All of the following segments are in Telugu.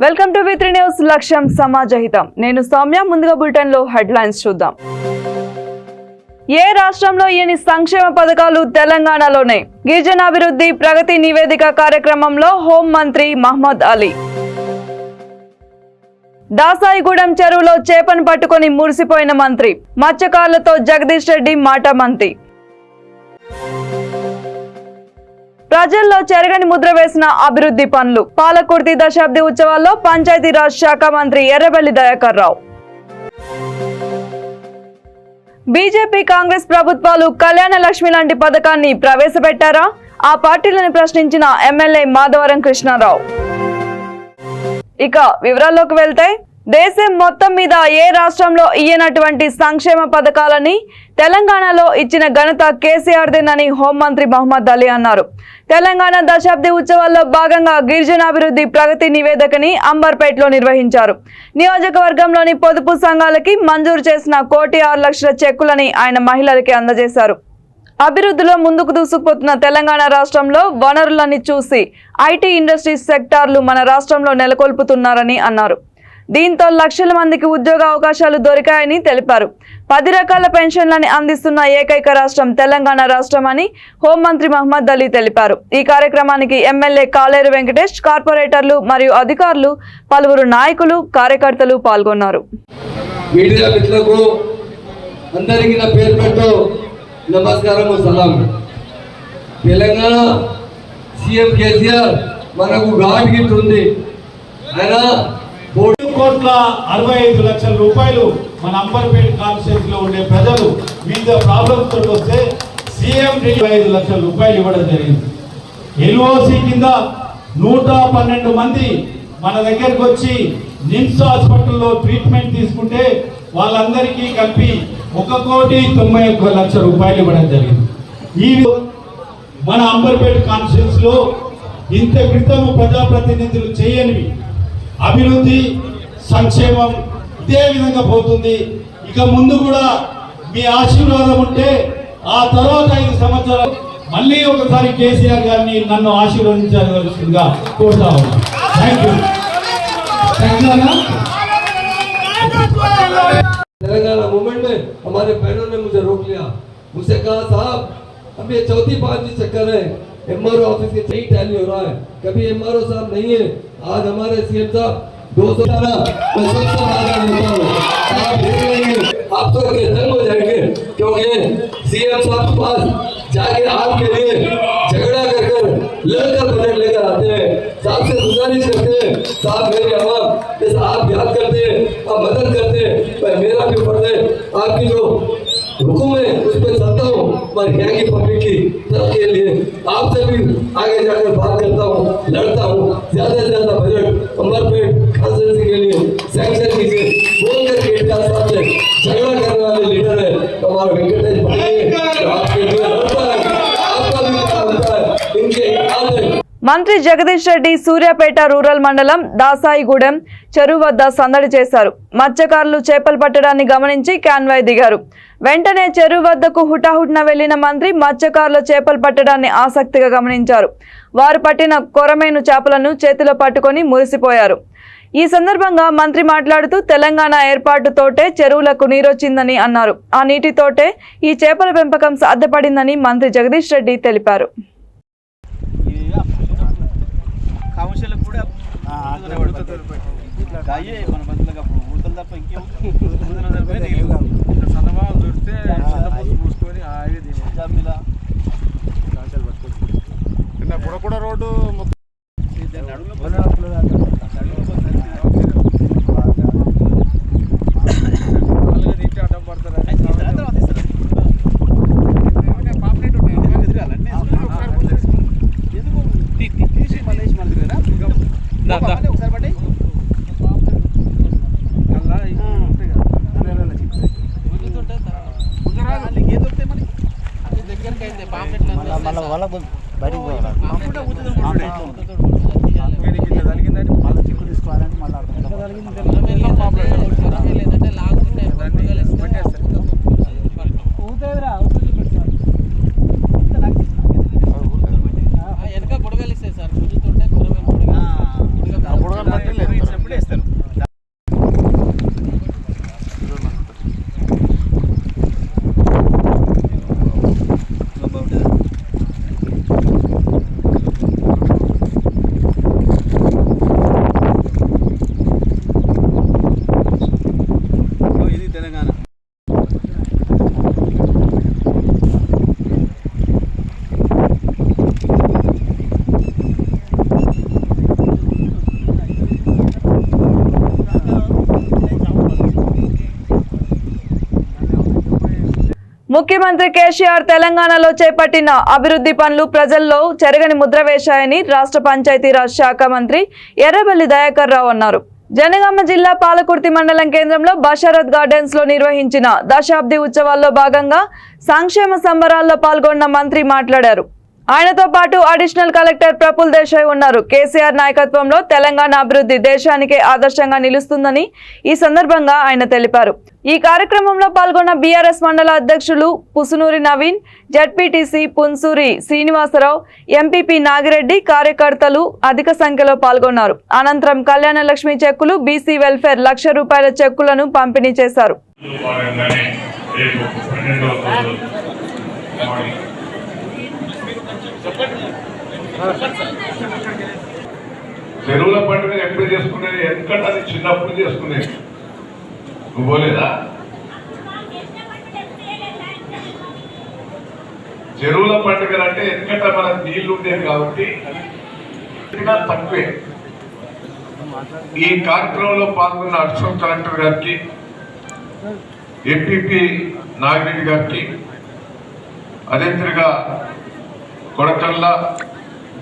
వెల్కమ్ టు V3 న్యూస్ లక్ష్యం సమాజహితం. నేను సౌమ్య. ముందుగా బులెటిన్ లో హెడ్లైన్స్ చూద్దాం. ఏ రాష్ట్రంలో ఎన్ని సంక్షేమ పథకాలు తెలంగాణలోనే. గిరిజనాభివృద్ధి ప్రగతి నివేదిక కార్యక్రమంలో హోం మంత్రి మహమ్మద్ అలీ. దాసాయిగూడెం చెరువులో చేపను పట్టుకొని మురిసిపోయిన మంత్రి. మత్స్యకారులతో జగదీష్ రెడ్డి మాటామంతి. ప్రజల్లో చెరగని ముద్ర వేసిన అభివృద్ధి పనులు. పాలకుర్తి దశాబ్ది ఉత్సవాల్లో పంచాయతీరాజ్ శాఖ మంత్రి ఎర్రబెల్లి దయాకర్ రావు. బీజేపీ కాంగ్రెస్ ప్రభుత్వాలు కళ్యాణ లక్ష్మి లాంటి పథకాన్ని ప్రవేశపెట్టారా? ఆ పార్టీలను ప్రశ్నించిన ఎమ్మెల్యే మాధవరం కృష్ణారావు. ఇక వివరాల్లోకి వెళ్తే, దేశం మొత్తం మీద ఏ రాష్ట్రంలో ఇయ్యనటువంటి సంక్షేమ పథకాలని తెలంగాణలో ఇచ్చిన ఘనత కేసీఆర్దేనని హోంమంత్రి మహమ్మద్ అలీ అన్నారు. తెలంగాణ దశాబ్ది ఉత్సవాల్లో భాగంగా గిరిజనాభివృద్ధి ప్రగతి నివేదికని అంబర్పేటలో నిర్వహించారు. నియోజకవర్గంలోని పొదుపు సంఘాలకి మంజూరు చేసిన 1,06,00,000 చెక్కులని ఆయన మహిళలకి అందజేశారు. అభివృద్ధిలో ముందుకు దూసుకుపోతున్న తెలంగాణ రాష్ట్రంలో వనరులని చూసి ఐటీ ఇండస్ట్రీ సెక్టార్లు మన రాష్ట్రంలో నెలకొల్పుతున్నారని అన్నారు. దీంతో లక్షల మందికి ఉద్యోగ అవకాశాలు దొరికాయని తెలిపారు. 10 రకాల పెన్షన్లని అందిస్తున్న ఏకైక రాష్ట్రం తెలంగాణ రాష్ట్రం అని హోంమంత్రి మహమ్మద్ అలీ తెలిపారు. ఈ కార్యక్రమానికి ఎమ్మెల్యే కాలేరు వెంకటేష్, కార్పొరేటర్లు మరియు అధికారులు, పలువురు నాయకులు, కార్యకర్తలు పాల్గొన్నారు. మీడియా మిత్రులకు అందరికీ నా పేరు పెట్టు నమస్కారం, సలాం. తెలంగాణ సీఎం కేసీఆర్ మనకు ఘాట్ గిట్ ఉంది. ఆయన 3,65,00,000 రూపాయలు మన అంబర్పేట కాన్స్టిట్యూన్సీ లో ఉండే ప్రజలు వివిధ ప్రాబ్లమ్స్ తోటి వస్తే సీఎం 25,00,000 రూపాయలు ఇవ్వడం జరిగింది. ఎల్ఓసి కింద 112 మంది మన దగ్గరకు వచ్చి నిమ్స్ హాస్పిటల్లో ట్రీట్మెంట్ తీసుకుంటే వాళ్ళందరికీ కలిపి 1,91,00,000 రూపాయలు ఇవ్వడం జరిగింది. ఈ మన అంబర్పేట కాన్స్టిట్యూన్సీ లో ఇంత క్రితం ప్రజాప్రతినిధులు చేయనివి అభివృద్ధి సంక్షేమం ఇదే విధంగా పోతుంది. ఇక ముందు కూడా మీ ఆశీర్వాదం ఉంటే ఆ తర్వాత 5 సంవత్సరాలు మళ్ళీ ఒకసారి కేసీఆర్ గారిని నన్ను ఆశీర్వదించాల్సిందిగా కోరుతా ఉన్నాను. तेलंगाना मूवमेंट में हमारे बहनों ने मुझे रोक लिया. मुझसे कहा, साहब अब ये 4-5 चक्कर है, एमआरओ ऑफिस के सही टैली हो रहा है, कभी एमआरओ साहब नहीं है. आज हमारे सीएम साहब 200 मैं सबसे ज्यादा लेता हूँ. आप देख लेंगे, आप तो दंग हो जाएंगे, क्योंकि सीएम साहब के पास जाके आपके लिए झगड़ा कर लड़कर बजट लेकर आते हैं. साहब से गुजारिश करते हैं, साहब मेरी आवाम जैसे आप याद करते हैं, आप मदद करते हैं, मेरा भी फर्ज है आपकी जो हुकुम है उस पर चलता हूँ. पर यहाँ की पब्लिक की तरक्की के लिए आपसे भी आगे जाकर बात करता हूँ, लड़ता हूँ. ज्यादा से ज्यादा बजट अंबरपेट कांस्टिट्यूंसी के लिए सैंक्शन कीजिए. बोलकर केटीआर साहब से झगड़ा करने वाले लीडर है हमारा वेंकटेश भाई, आपके लिए लड़ता है, आपका भी काम होता है. इनके याद है. మంత్రి జగదీష్ రెడ్డి సూర్యాపేట రూరల్ మండలం దాసాయిగూడెం చెరువు వద్ద సందడి చేశారు. మత్స్యకారులు చేపలు పట్టడాన్ని గమనించి కాన్వాయ్ దిగారు. వెంటనే చెరువు వద్దకు హుటాహుటిన వెళ్లిన మంత్రి మత్స్యకారులు చేపలు పట్టడాన్ని ఆసక్తిగా గమనించారు. వారు పట్టిన కొరమేను చేపలను చేతిలో పట్టుకొని మురిసిపోయారు. ఈ సందర్భంగా మంత్రి మాట్లాడుతూ తెలంగాణ ఏర్పాటుతోటే చెరువులకు నీరొచ్చిందని అన్నారు. ఆ నీటితోటే ఈ చేపల పెంపకం సాధ్యపడిందని మంత్రి జగదీష్ రెడ్డి తెలిపారు. కూడా రోడ్డు వెనక గొడవలు ఇస్తాయి సార్, గుజుతుంటే ముఖ్యమంత్రి కేసీఆర్ తెలంగాణలో చేపట్టిన అభివృద్ధి పనులు ప్రజల్లో చెరగని ముద్ర వేశాయని రాష్ట్ర పంచాయతీరాజ్ శాఖ మంత్రి ఎర్రబెల్లి దయాకర్ రావు అన్నారు. జనగామ జిల్లా పాలకుర్తి మండలం కేంద్రంలో బషారత్ గార్డెన్స్ లో నిర్వహించిన దశాబ్ది ఉత్సవాల్లో భాగంగా సంక్షేమ సంబరాల్లో పాల్గొన్న మంత్రి మాట్లాడారు. ఆయనతో పాటు అడిషనల్ కలెక్టర్ ప్రఫుల్ దేశాయ్ ఉన్నారు. కేసీఆర్ నాయకత్వంలో తెలంగాణ అభివృద్ధి దేశానికే ఆదర్శంగా నిలుస్తుందని ఈ సందర్భంగా ఆయన తెలిపారు. ఈ కార్యక్రమంలో పాల్గొన్న బీఆర్ఎస్ మండల అధ్యక్షులు పుసునూరి నవీన్, జడ్పీటీసీ పున్సూరి శ్రీనివాసరావు, ఎంపీపీ నాగిరెడ్డి, కార్యకర్తలు అధిక సంఖ్యలో పాల్గొన్నారు. అనంతరం కళ్యాణ లక్ష్మి చెక్కులు, బీసీ వెల్ఫేర్ ₹1,00,000 చెక్కులను పంపిణీ చేశారు. చెరువుల పండుగ ఎప్పుడు చేసుకునేది? ఎందుకంటే అది చిన్నప్పుడు చేసుకునేది. నువ్వు పోలేదా? చెరువుల పండుగలు అంటే ఎందుకంటే మనకు నీళ్లు ఉండేవి కాబట్టి తక్కువే. ఈ కార్యక్రమంలో పాల్గొన్న అడిషనల్ కలెక్టర్ గారికి, ఎంపీపీ నాగిరెడ్డి గారికి, అదేవిధంగా కొడకళ్ళ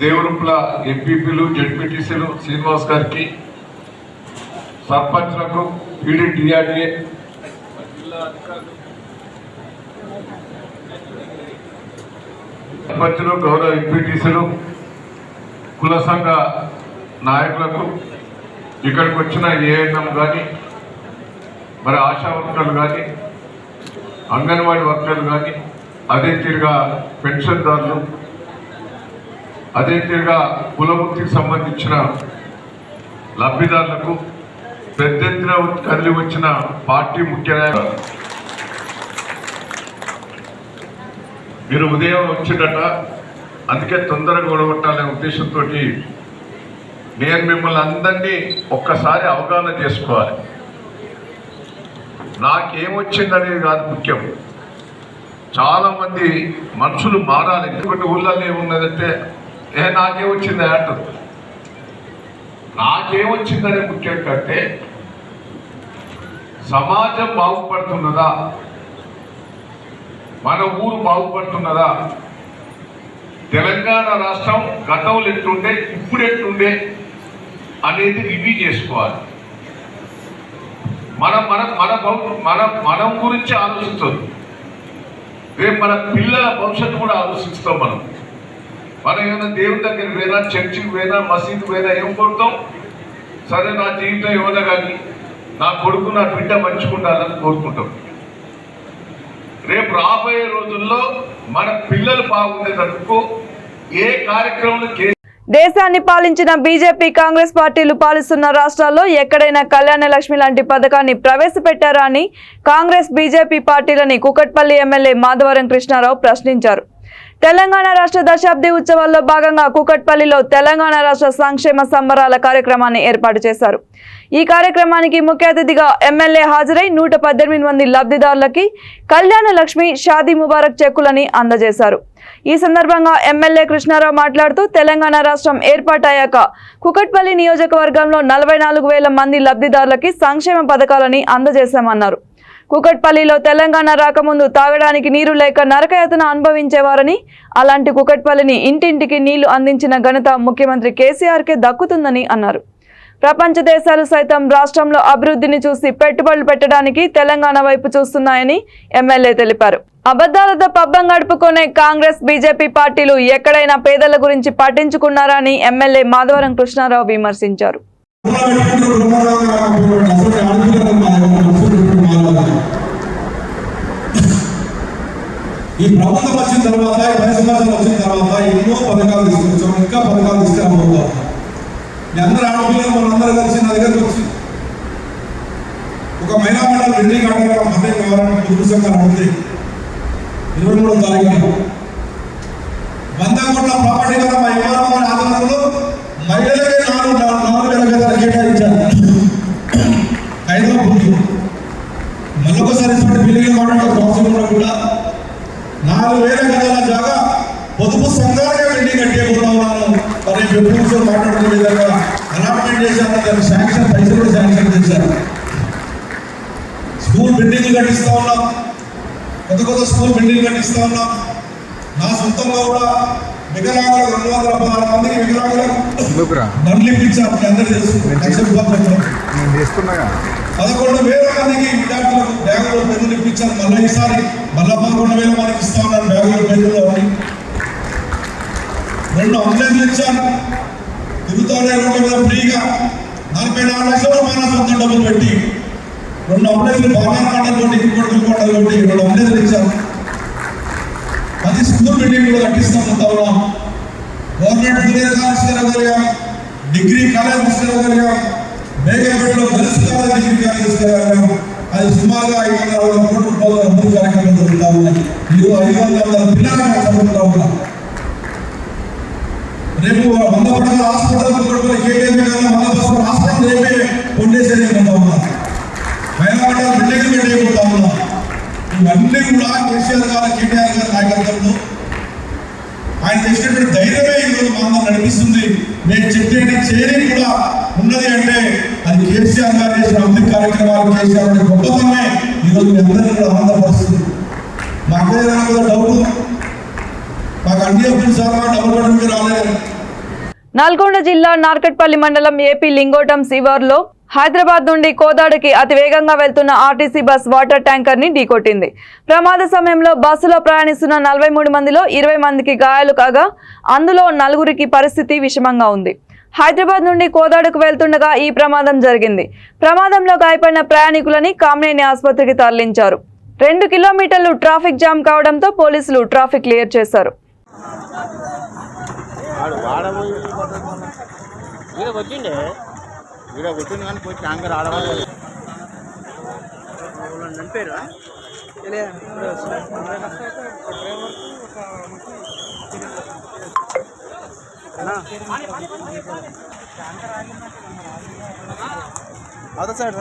దేవురుప్ల ఎంపీపీలు, జడ్పీటీసీలు శ్రీనివాస్ గారికి, సర్పంచ్లకు, పీడీటీఆర్డీఏ సర్పంచులు, గౌరవ ఎంపీటీసీలు, కుల సంఘ నాయకులకు, ఇక్కడికి వచ్చిన ఏఎన్ఎం కానీ, మరి ఆశా వర్కర్లు కానీ, అంగన్వాడీ వర్కర్లు కానీ, అదే తీరుగా పెన్షన్దారులు, అదే తీరుగా కులవృత్తికి సంబంధించిన లబ్ధిదారులకు, పెద్ద ఎత్తున కదిలి వచ్చిన పార్టీ ముఖ్య నాయకులు, మీరు ఉదయం వచ్చిందట, అందుకే తొందరగా ఓడగొట్టాలనే ఉద్దేశంతో నేను మిమ్మల్ని అందరినీ ఒక్కసారి అవగాహన చేసుకోవాలి. నాకేమొచ్చిందనేది కాదు ముఖ్యం. చాలామంది మనుషులు మారాలి. ఎందుకంటే ఊళ్ళల్లో ఏమున్నదంటే నాకేమొచ్చింది అంటారు. నాకేమొచ్చిందనే ముఖ్యం కంటే సమాజం బాగుపడుతున్నదా, మన ఊరు బాగుపడుతున్నదా, తెలంగాణ రాష్ట్రం గతంలో ఎట్లుండే ఇప్పుడు ఎట్లుండే అనేది రివ్యూ చేసుకోవాలి. మనం గురించి ఆలోచిస్తాం, రేపు మన పిల్లల భవిష్యత్తు కూడా ఆలోచిస్తాం. మనం ఏమైనా దేవుని దగ్గర పోయినా, చర్చికి పోయినా, మసీదు పోయినా ఏం కోరుతాం? సరే నా జీవితం ఏమైనా కానీ నా కొడుకు, నా బిడ్డ మంచుకుంటానని కోరుకుంటాం. రేపు రాబోయే రోజుల్లో మన పిల్లలు బాగుండేందుకు ఏ కార్యక్రమంలో దేశాన్ని పాలించిన బీజేపీ, కాంగ్రెస్ పార్టీలు పాలిస్తున్న రాష్ట్రాల్లో ఎక్కడైనా కళ్యాణ లక్ష్మి లాంటి పథకాన్ని ప్రవేశపెట్టారా అని కాంగ్రెస్, బీజేపీ పార్టీలని కూకట్పల్లి ఎమ్మెల్యే మాధవరం కృష్ణారావు ప్రశ్నించారు. తెలంగాణ రాష్ట్ర దశాబ్ది ఉత్సవాల్లో భాగంగా కూకట్పల్లిలో తెలంగాణ రాష్ట్ర సంక్షేమ సంబరాల కార్యక్రమాన్ని ఏర్పాటు చేశారు. ఈ కార్యక్రమానికి ముఖ్య అతిథిగా ఎమ్మెల్యే హాజరై 118 మంది లబ్ధిదారులకి కళ్యాణ లక్ష్మి, షాదీ ముబారక్ చెక్కులని అందజేశారు. ఈ సందర్భంగా ఎమ్మెల్యే కృష్ణారావు మాట్లాడుతూ తెలంగాణ రాష్ట్రం ఏర్పాటయ్యాక కూకట్పల్లి నియోజకవర్గంలో 44,000 మంది లబ్ధిదారులకి సంక్షేమ పథకాలని అందజేశామన్నారు. కూకట్పల్లిలో తెలంగాణ రాకముందు తాగడానికి నీరు లేక నరకయాతన అనుభవించేవారని, అలాంటి కూకట్పల్లిని ఇంటింటికి నీళ్లు అందించిన ఘనత ముఖ్యమంత్రి కేసీఆర్కే దక్కుతుందని అన్నారు. ప్రపంచ దేశాలు సైతం రాష్ట్రంలో అభివృద్ధిని చూసి పెట్టుబడులు పెట్టడానికి తెలంగాణ వైపు చూస్తున్నాయని ఎమ్మెల్యే తెలిపారు. అబద్ధాలతో పబ్బం గడుపుకునే కాంగ్రెస్, బీజేపీ పార్టీలు ఎక్కడైనా పేదల గురించి పట్టించుకున్నారా అని ఎమ్మెల్యే మాధవరం కృష్ణారావు విమర్శించారు. ఈ ప్రభుత్వం వచ్చిన తర్వాత, ఈ 10 సంవత్సరాలు వచ్చిన తర్వాత ఎన్నో పథకాలు తీసుకొచ్చాం, ఇంకా పథకాలు తీసుకురాబోతాం. మీ అందరూ ఆడపిల్లలు మనందరూ కలిసి నా దగ్గరకు వచ్చి ఒక మహిళా మండలి రెడ్డి కాకుండా మద్దతు కావాలని పొదుపు సంఘాలు అడిగితే 23వ తారీఖున 100 కోట్ల ప్రాపర్టీ కదా మా ఎంఆర్ఓ ఆధ్వర్యంలో మహిళలకే 4,000 గజాలు కేటాయించారు. హైదరాబాద్ మళ్ళొకసారి బిల్డింగ్ కూడా 4,000 గజాల జాగా పొదుపు సంఘాలుగా బిల్డింగ్ కట్టేపోతా ఉన్నాను. మరి ఎప్పుడు మాట్లాడుకునే విధంగా అలాట్మెంట్ చేశారు, దాన్ని శాంక్షన్ పైసలు కూడా శాంక్షన్ చేశారు. స్కూల్ బిల్డింగ్లు కట్టిస్తా ఉన్నాం. కొత్త కొత్త స్కూల్ బిల్డింగ్ కట్టిస్తా ఉన్నాం. నా సొంతంగా కూడా వికలాంగులకు 216 మందికి వికలాంగులకు బండ్లు ఇప్పించారు. అందరూ తెలుసు. 11,000 మందికి విద్యార్థులకు బ్యాగులు పెన్నులు ఇప్పించారు. మళ్ళీ ఈసారి 11,000 మందికి ఇస్తా ఉన్నారు బ్యాగులు పెన్నులు అని. 2 అంబులెన్స్లు ఇచ్చారు. తిరుగుతాడే రోడ్ల మీద ఫ్రీగా 44 లక్షల రూపాయల సొంత డబ్బులు పెట్టి 2 అంబులెన్స్లు బాగా కొట్టి 2 అంబులెన్స్లు ఇచ్చారు. 10 స్కూల్ బిల్డింగ్ కూడా కట్టిస్తాం. గవర్నమెంట్ జూనియర్ కాలేజ్ తీసుకురాగలిగాం, డిగ్రీ కాలేజ్ తీసుకురాగలిగాం, బేగంపేటలో గర్ల్స్ కాలేజ్ డిగ్రీ కాలేజ్ తీసుకురాగలిగాం. అది సుమారుగా 560 కోట్ల రూపాయల అభివృద్ధి కార్యక్రమాలు జరుగుతూ ఉన్నాయి. 500 పిల్లలు చదువుతూ ఉన్నాం. రేపు 100 పడకల హాస్పిటల్ హాస్పిటల్ రేపే కొండేసేది ఉంటా ఉన్నాం. హైదరాబాద్ బిల్డింగ్ పెట్టేపోతా ఉన్నాం. ఇవన్నీ కూడా కేసీఆర్ గారు కేటీఆర్ గారి నాయకత్వంలో ఆయన చేసినటువంటి ధైర్యమే ఈరోజు మనం నడిపిస్తుంది. నేను చెప్పేది చేయని కూడా ఉన్నది అంటే అది కేసీఆర్ గారు చేసిన అభివృద్ధి కార్యక్రమాలు, కేసీఆర్ గొప్పతనమే ఈరోజు మీ అందరినీ కూడా ఆనందపరుస్తుంది. మాకు ఏదైనా కూడా డౌట్, మాకు అన్ని అభివృద్ధి సార్ డబ్బులు పడడానికి రాలేదు. నల్గొండ జిల్లా నార్కట్పల్లి మండలం ఏపీ లింగోటం శివార్లో హైదరాబాద్ నుండి కోదాడకి అతి వేగంగా వెళ్తున్న ఆర్టీసీ బస్ వాటర్ ట్యాంకర్ ని ఢీకొట్టింది. ప్రమాద సమయంలో బస్సులో ప్రయాణిస్తున్న 43 మందిలో 20 మందికి గాయాలు కాగా అందులో 4గురికి పరిస్థితి విషమంగా ఉంది. హైదరాబాద్ నుండి కోదాడకు వెళ్తుండగా ఈ ప్రమాదం జరిగింది. ప్రమాదంలో గాయపడిన ప్రయాణికులని కామినేని ఆసుపత్రికి తరలించారు. 2 కిలోమీటర్లు ట్రాఫిక్ జామ్ కావడంతో పోలీసులు ట్రాఫిక్ క్లియర్ చేశారు. కానీ పోయి ట్యాంకర్ ఆడవాలి. అదే సైడ్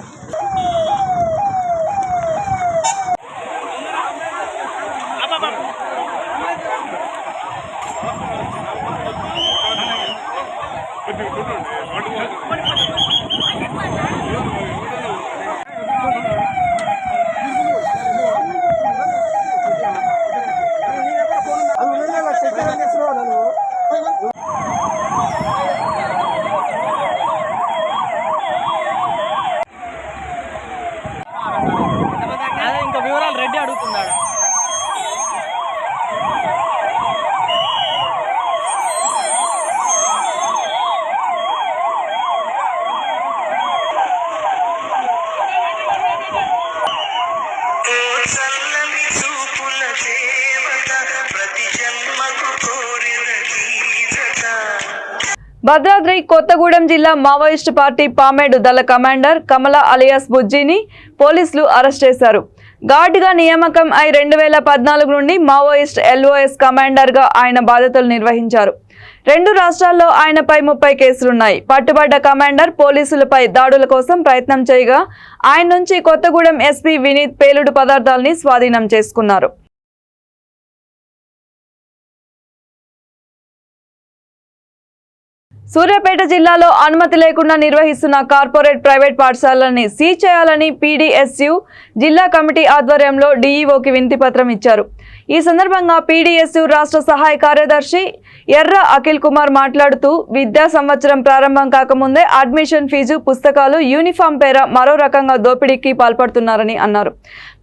ఇంకా వివరాలు రెడ్డి అడుగుతున్నాడు. భద్రాద్రి కొత్తగూడెం జిల్లా మావోయిస్టు పార్టీ పామేడు దళ కమాండర్ కమల అలియాస్ బుజ్జిని పోలీసులు అరెస్ట్ చేశారు. గార్డుగా నియామకం అయి 2014 నుండి మావోయిస్ట్ LOS కమాండర్గా ఆయన బాధ్యతలు నిర్వహించారు. 2 రాష్ట్రాల్లో ఆయనపై 30 కేసులున్నాయి. పట్టుబడ్డ కమాండర్ పోలీసులపై దాడుల కోసం ప్రయత్నం చేయగా ఆయన నుంచి కొత్తగూడెం SP వినీత్ పేలుడు పదార్థాలని స్వాధీనం చేసుకున్నారు. సూర్యాపేట జిల్లాలో అనుమతి లేకుండా నిర్వహిస్తున్న కార్పొరేట్ ప్రైవేట్ పాఠశాలలని సీజ్ చేయాలని PDSU జిల్లా కమిటీ ఆధ్వర్యంలో DEOకి వినతి పత్రం ఇచ్చారు. ఈ సందర్భంగా PDSU రాష్ట్ర సహాయ కార్యదర్శి ఎర్ర అఖిల్ కుమార్ మాట్లాడుతూ విద్యా సంవత్సరం ప్రారంభం కాకముందే అడ్మిషన్ ఫీజు, పుస్తకాలు, యూనిఫామ్ పేర మరో రకంగా దోపిడీకి పాల్పడుతున్నారని అన్నారు.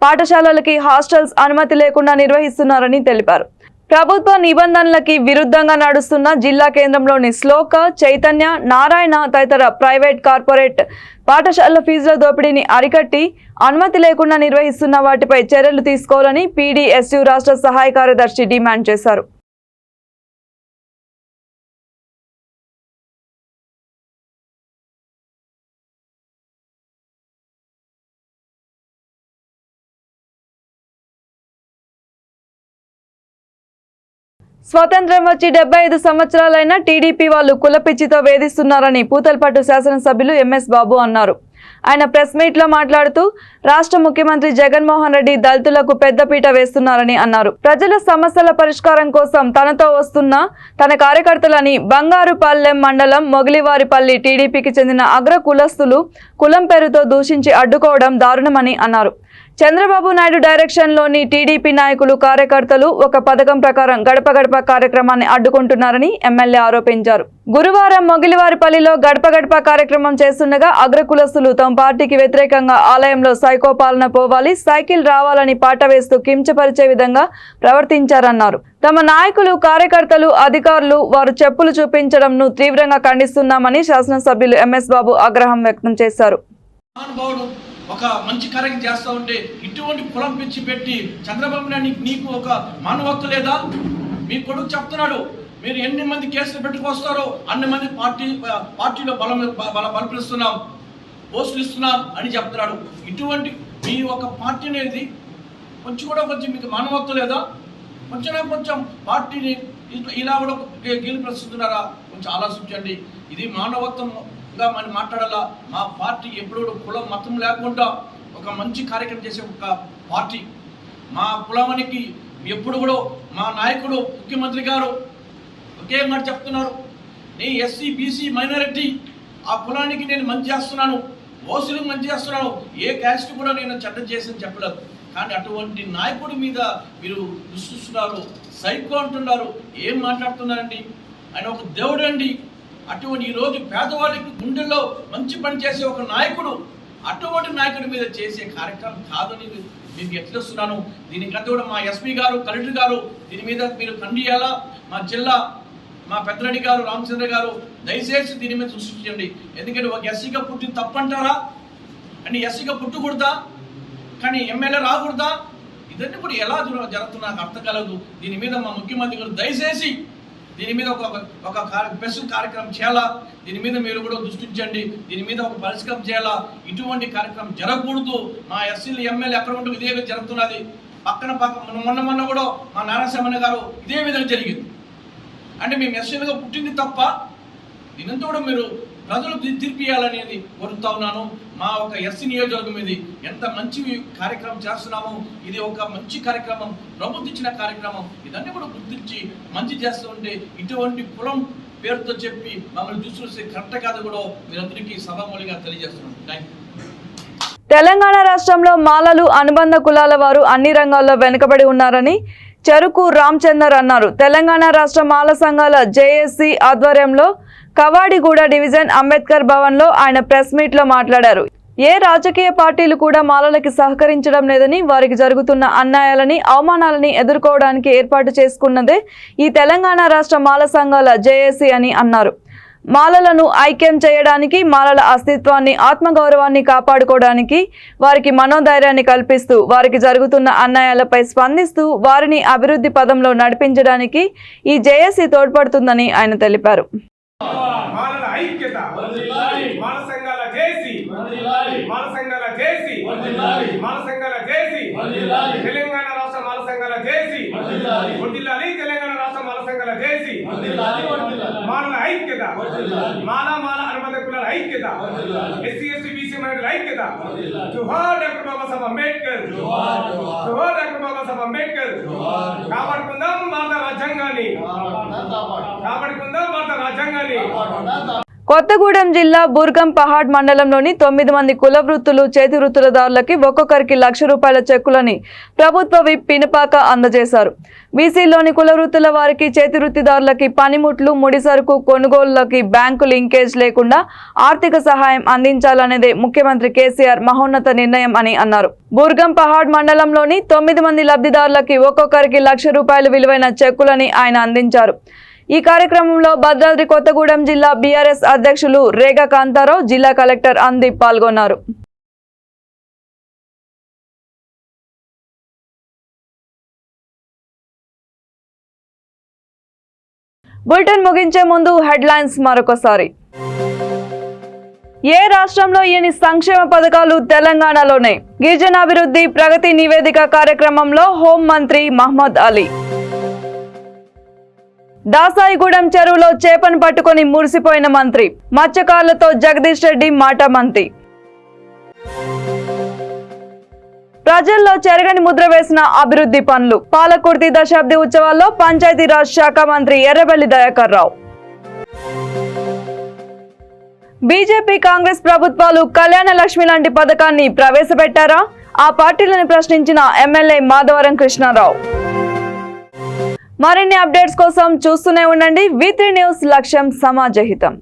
పాఠశాలలకి హాస్టల్స్ అనుమతి లేకుండా నిర్వహిస్తున్నారని తెలిపారు. ప్రభుత్వ నిబంధనలకి విరుద్ధంగా నడుస్తున్న జిల్లా కేంద్రంలోని శ్లోక, చైతన్య, నారాయణ తదితర ప్రైవేట్ కార్పొరేట్ పాఠశాలల ఫీజుల దోపిడీని అరికట్టి అనుమతి లేకుండా నిర్వహిస్తున్న వాటిపై చర్యలు తీసుకోవాలని PDSU రాష్ట్ర సహాయ కార్యదర్శి డిమాండ్ చేశారు. స్వాతంత్ర్యం వచ్చి 75 సంవత్సరాలైన టీడీపీ వాళ్ళు కులపిచ్చితో వేధిస్తున్నారని పూతలపట్టు శాసనసభ్యులు MS బాబు అన్నారు. ఆయన ప్రెస్ మీట్ లో మాట్లాడుతూ రాష్ట్ర ముఖ్యమంత్రి జగన్మోహన్ రెడ్డి దళితులకు పెద్దపీట వేస్తున్నారని అన్నారు. ప్రజల సమస్యల పరిష్కారం కోసం తనతో వస్తున్న తన కార్యకర్తలని బంగారుపల్లెం మండలం మొగిలివారిపల్లి టీడీపీకి చెందిన అగ్ర కులస్తులు కులం పేరుతో దూషించి అడ్డుకోవడం దారుణమని అన్నారు. చంద్రబాబు నాయుడు డైరెక్షన్లోని టీడీపీ నాయకులు కార్యకర్తలు ఒక పథకం ప్రకారం గడప గడప కార్యక్రమాన్ని అడ్డుకుంటున్నారని ఎమ్మెల్యే ఆరోపించారు. గురువారం మొగిలివారిపల్లిలో గడప గడప కార్యక్రమం చేస్తుండగా అగ్రకులస్తులు తమ పార్టీకి వ్యతిరేకంగా ఆలయంలో సైకో పాలన పోవాలి, సైకిల్ రావాలని పాట వేస్తూ కించపరిచే విధంగా ప్రవర్తించారన్నారు. తమ నాయకులు, కార్యకర్తలు, అధికారులు వారు చెప్పులు చూపించడంను తీవ్రంగా ఖండిస్తున్నామని శాసనసభ్యులు ఎంఎస్ బాబు ఆగ్రహం వ్యక్తం చేశారు. ఒక మంచి కార్యం చేస్తూ ఉంటే ఇటువంటి కులం పిచ్చి పెట్టి చంద్రబాబు నాయుడు నీకు ఒక మానవత్వం లేదా? మీ కొడుకు చెప్తున్నాడు, మీరు ఎన్ని మంది కేసులు పెట్టుకొస్తారో అన్ని మంది పార్టీలో బలపరుస్తున్నాం, పోస్టులు ఇస్తున్నాం అని చెప్తున్నాడు. ఇటువంటి మీ ఒక పార్టీ అనేది కొంచెం మీకు మానవత్వం లేదా? కొంచెం పార్టీని ఇలా కూడా గెలిపిస్తున్నారా? కొంచెం ఆలోచించండి. ఇది మానవత్వంగా మనం మాట్లాడాలా. మా పార్టీ ఎప్పుడు కులం మతం లేకుండా ఒక మంచి కార్యక్రమం చేసే ఒక పార్టీ. మా కులానికి ఎప్పుడు కూడా మా నాయకుడు ముఖ్యమంత్రి గారు ఒకే మాట చెప్తున్నారు, నేను ఎస్సీ బీసీ మైనారిటీ ఆ కులానికి నేను మంచి చేస్తున్నాను, ఓసీలకు మంచి చేస్తున్నాను, ఏ క్యాస్ట్ కూడా నేను చట్టం చేసి చెప్పలేదు. కానీ అటువంటి నాయకుడి మీద మీరు దృష్టిస్తున్నారు, సైకో అంటున్నారు. ఏం మాట్లాడుతున్నారండి? ఆయన ఒక దేవుడు అండి. అటువంటి ఈరోజు పేదవాళ్ళకి గుండెల్లో మంచి పని చేసే ఒక నాయకుడు, అటువంటి నాయకుడి మీద చేసే కార్యక్రమం కాదని మీకు ఎట్లిస్తున్నాను. దీనికంతా కూడా మా ఎస్పీ గారు, కలెక్టర్ గారు దీని మీద మీరు ఖండియాలా. మా జిల్లా మా పెద్దరెడ్డి గారు, రామచంద్ర గారు దయచేసి దీని మీద సృష్టించండి. ఎందుకంటే ఒక ఎస్సీగా పుట్టిన తప్పంటారా? అంటే ఎస్సీగా పుట్టకూడదా? కానీ ఎమ్మెల్యే రాకూడదా? ఇదన్నీ కూడా ఎలా జరుగుతున్నా నాకు అర్థం కలదు. దీని మీద మా ముఖ్యమంత్రి గారు దయచేసి దీని మీద ఒక స్పెషల్ కార్యక్రమం చేయాలా. దీని మీద మీరు కూడా దృష్టించండి. దీని మీద ఒక పరిష్కారం చేయాలా. ఇటువంటి కార్యక్రమం జరగకూడదు. మా ఎస్సీలు ఎమ్మెల్యే అక్కడ ఉంటూ ఇదే జరుగుతున్నది. మొన్న కూడా మా నారాయణ గారు ఇదే విధంగా జరిగింది. అంటే మేము ఎస్సీలుగా పుట్టింది తప్ప దీనంతా కూడా మీరు ప్రజలు తీర్పియాలనేది కోరుతా ఉన్నాను. మా ఒక ఎస్సీ నియోజకవర్గం ఇది ఎంత మంచి కార్యక్రమం చేస్తున్నాము. ఇది ఒక మంచి కార్యక్రమం, ప్రభుత్వం ఇచ్చిన కార్యక్రమం. ఇదన్నీ కూడా గుర్తించి మంచి చేస్తూ ఉంటే ఇటువంటి కులం పేరుతో చెప్పి మమ్మల్ని చూసి కరెక్ట్ కాదు కూడా మీరందరికీ సభామూలంగా తెలియజేస్తున్నాను. Thank you. తెలంగాణ రాష్ట్రంలో మాలలు, అనుబంధ కులాల వారు అన్ని రంగాల్లో వెనుకబడి ఉన్నారని చెరుకు రామచందర్ అన్నారు. తెలంగాణ రాష్ట్ర మాల సంఘాల జేఏసీ ఆధ్వర్యంలో కవాడిగూడ డివిజన్ అంబేద్కర్ భవన్లో ఆయన ప్రెస్ మీట్లో మాట్లాడారు. ఏ రాజకీయ పార్టీలు కూడా మాలలకి సహకరించడం లేదని, వారికి జరుగుతున్న అన్యాయాలని, అవమానాలని ఎదుర్కోవడానికి ఏర్పాటు చేసుకున్నదే ఈ తెలంగాణ రాష్ట్ర మాల సంఘాల జేఏసీ అని అన్నారు. మాలలను ఐక్యం చేయడానికి, మాలల అస్తిత్వాన్ని, ఆత్మగౌరవాన్ని కాపాడుకోవడానికి, వారికి మనోధైర్యాన్ని కల్పిస్తూ, వారికి జరుగుతున్న అన్యాయాలపై స్పందిస్తూ, వారిని అభివృద్ధి పదంలో నడిపించడానికి ఈ జేఏసీ తోడ్పడుతుందని ఆయన తెలిపారు. మాలల ఐక్యత, మాల సంఘాల జేసీ, మాల సంఘాల జేసీ, మాల సంఘాల జేసీ, తెలంగాణ రాష్ట్ర మాల సంఘాల జేసీ, వర్ధిల్లాలి తెలంగాణ రాష్ట్ర మాల సంఘాల జేసీ, మాలల ఐక్యత, మాల అనుబంధ కులాల ఐక్యత, ఎస్సీ ఎస్టీ బీసీ మైనారిటీల ఐక్యత. జోహార్ డాక్టర్ బాబాసాహెబ్ అంబేద్కర్, జోహార్ డాక్టర్ బాబాసాహెబ్ అంబేద్కర్. కాపాడుకుందాం భారత రాజ్యాంగాన్ని, కాపాడుకుందాం భారత రాజ్యాంగాన్ని. కొత్తగూడెం జిల్లా బూర్గం పహాడ్ మండలంలోని 9 మంది కుల వృత్తులు, చేతి వృత్తులదారులకి ఒక్కొక్కరికి ₹1,00,000 చెక్కులని ప్రభుత్వ విప్ పినపాక అందజేశారు. బీసీలోని కుల వృత్తుల వారికి, చేతి వృత్తిదారులకి పనిముట్లు, ముడిసరుకు కొనుగోళ్లకి బ్యాంకు లింకేజ్ లేకుండా ఆర్థిక సహాయం అందించాలనేదే ముఖ్యమంత్రి కేసీఆర్ మహోన్నత నిర్ణయం అని అన్నారు. బూర్గం పహాడ్ మండలంలోని 9 మంది లబ్ధిదారులకి ఒక్కొక్కరికి ₹1,00,000 విలువైన చెక్కులని ఆయన అందించారు. ఈ కార్యక్రమంలో భద్రాద్రి కొత్తగూడెం జిల్లా బీఆర్ఎస్ అధ్యక్షులు రేగా కాంతారావు, జిల్లా కలెక్టర్ అందీప్ పాల్గొన్నారు. బులెటిన్ ముగించే ముందు హెడ్లైన్స్ మరొకసారి. ఏ రాష్ట్రంలో ఎన్ని సంక్షేమ పథకాలు? తెలంగాణలోనే. గిరిజనాభివృద్ధి ప్రగతి నివేదిక కార్యక్రమంలో హోంమంత్రి మహమ్మద్ అలీ. దాసాయిగూడెం చెరువులో చేపను పట్టుకొని మురిసిపోయిన మంత్రి. మత్స్యకారులతో జగదీష్ రెడ్డి మాటామంతి. ప్రజల్లో చెరగని ముద్ర వేసిన అభివృద్ధి పనులు. పాలకుర్తి దశాబ్ది ఉత్సవాల్లో పంచాయతీరాజ్ శాఖ మంత్రి ఎర్రబెల్లి దయాకర్ రావు. బీజేపీ కాంగ్రెస్ ప్రభుత్వాలు కళ్యాణ లక్ష్మి లాంటి పథకాన్ని ప్రవేశపెట్టారా? ఆ పార్టీలను ప్రశ్నించిన ఎమ్మెల్యే మాధవరం కృష్ణారావు. మరిన్ని అప్డేట్స్ కోసం చూస్తూనే ఉండండి V3 న్యూస్. లక్ష్యం సమాజహితం.